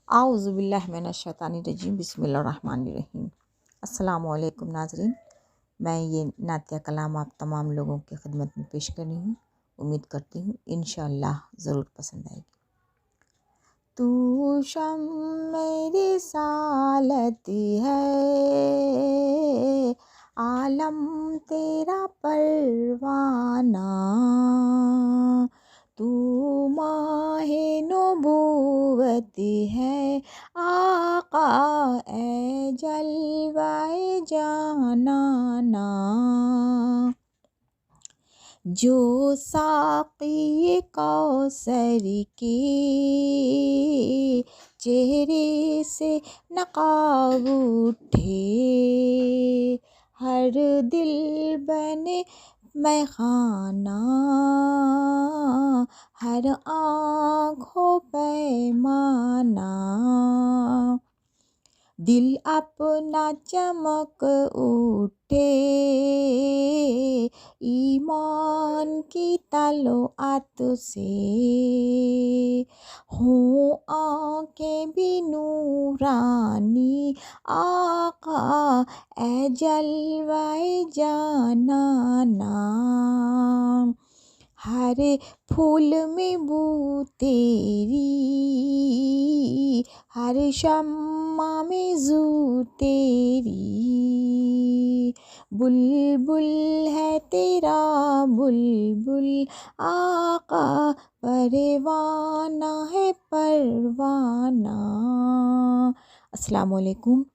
आऊज़ुबिल्लाहि मिनश्शैतानिर्रजीम बिस्मिल्लाहिर्रहमानिर्रहीम। अस्सलामुअलैकुम नाज़रीन, मैं ये नातिया कलाम आप तमाम लोगों की खिदमत में पेश कर रही हूँ। उम्मीद करती हूँ इंशाअल्लाह ज़रूर पसंद आएगी। तू शम्मे रिसालत है, आलम तेरा परवाना, तू माहे नबूवत है, आका ए जलवाए जानाना। जो साक़ी कौसर के चेहरे से नकाब उठे, हर दिल बने मैखाना, हर आँख हो पैमाना। दिल अपना चमक उठे, ईमान की तलवात से, हों आँखें भी नूरानी, आका ए जलवाए जानाना। हर फूल में बू तेरी, हर शम्मा में जू तेरी, बुलबुल है तेरा बुलबुल, आका परवाना है परवाना। अस्सलामु अलैकुम।